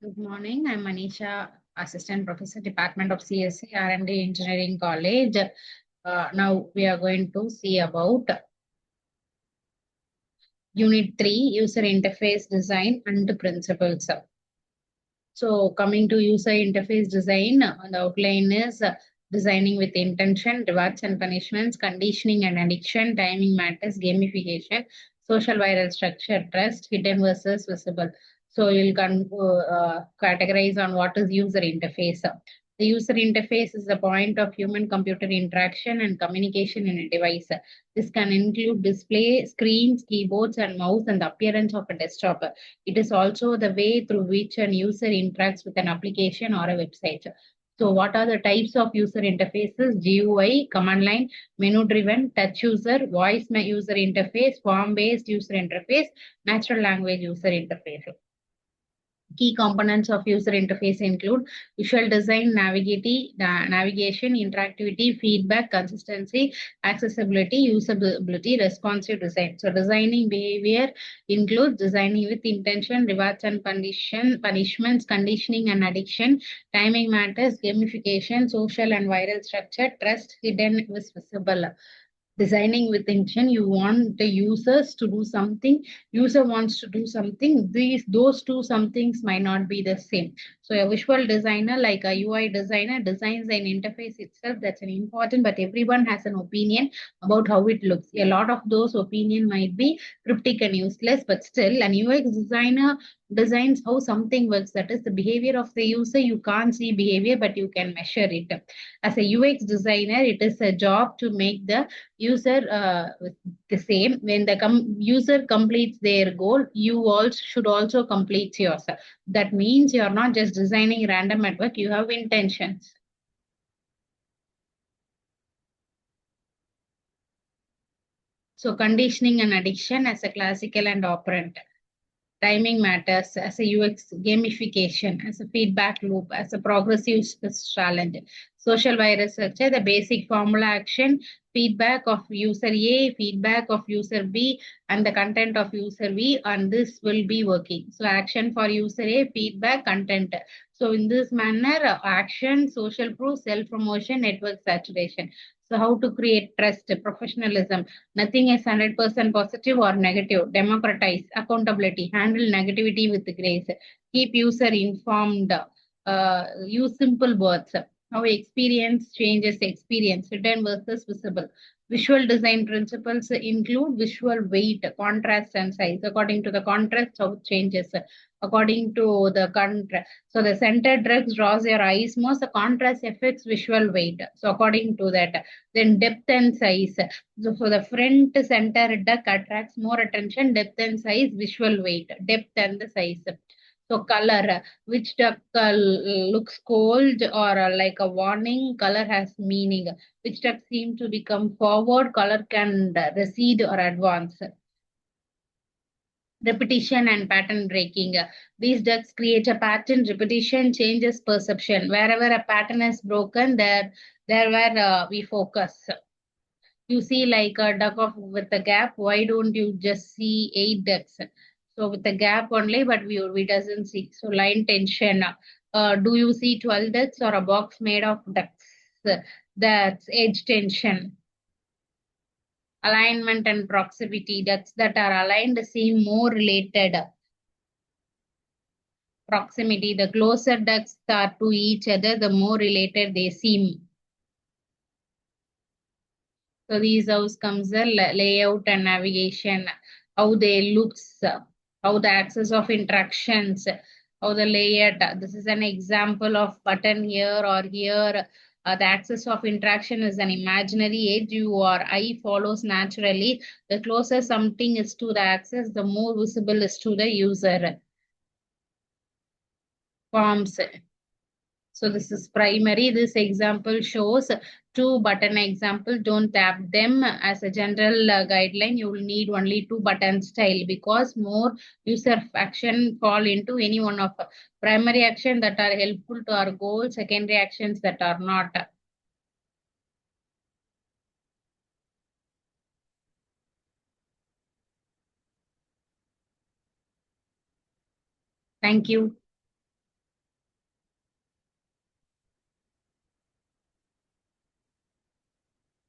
Good morning. I'm Manisha, Assistant Professor, Department of CSE, R&D Engineering College. Now we are going to see about Unit 3, User Interface Design and Principles. So coming to user interface design, the outline is designing with intention, rewards and punishments, conditioning and addiction, timing matters, gamification, social viral structure, trust, hidden versus visible. So you'll categorize on what is user interface. The user interface is the point of human-computer interaction and communication in a device. This can include display, screens, keyboards, and mouse, and the appearance of a desktop. It is also the way through which an user interacts with an application or a website. So what are the types of user interfaces? GUI, command line, menu-driven, touch user, voice user interface, form-based user interface, natural language user interface. Key components of user interface include visual design, navigation, interactivity, feedback, consistency, accessibility, usability, responsive design. So designing behavior includes designing with intention, rewards and punishments, conditioning and addiction, timing matters, gamification, social and viral structure, trust, hidden is visible. Designing with intention, you want the users to do something, user wants to do something, those two somethings might not be the same. So a visual designer, like a UI designer, designs an interface itself. That's an important, but everyone has an opinion about how it looks. A lot of those opinion might be cryptic and useless, but still an UX designer designs how something works. That is the behavior of the user. You can't see behavior, but you can measure it. As a UX designer, it is a job to make the user the same. When the user completes their goal, you also should also complete yours. That means you are not just designing random network, you have intentions. So conditioning and addiction as a classical and operant. Timing matters as a UX, gamification, as a feedback loop, as a progressive challenge. Social virus structure, the basic formula action, feedback of user A, feedback of user B, and the content of user B, and this will be working. So action for user A, feedback, content. So in this manner, action, social proof, self-promotion, network saturation. So how to create trust, professionalism. Nothing is 100% positive or negative. Democratize, accountability, handle negativity with grace. Keep user informed. Use simple words. How experience changes experience. Hidden versus visible. Visual design principles include visual weight, contrast, and size. According to the contrast, how it changes. According to the contrast. So the center drugs draws your eyes most. The contrast affects visual weight. So according to that, then depth and size. So for the front center duck attracts more attention, depth and size, visual weight, depth and the size. So color, which duck looks cold or like a warning, color has meaning. Which duck seem to become forward, color can recede or advance. Repetition and pattern breaking. These ducks create a pattern. Repetition changes perception. Wherever a pattern is broken, there where we focus. You see like a duck of with a gap, why don't you just see 8 ducks? So with the gap only, but we doesn't see. So line tension. Do you see 12 ducks or a box made of ducks? That's edge tension. Alignment and proximity. Ducks that are aligned seem more related. Proximity. The closer ducks are to each other, the more related they seem. So these house comes the layout and navigation, how they looks, how the access of interactions, how the layout. This is an example of button here or here. The axis of interaction is an imaginary edge your eye follows naturally. The closer something is to the axis, the more visible is to the user. Forms. So this is primary. This example shows 2 button example. Don't tap them as a general guideline. You will need only 2 button style because more user action fall into any one of primary action that are helpful to our goal, secondary actions that are not. Thank you.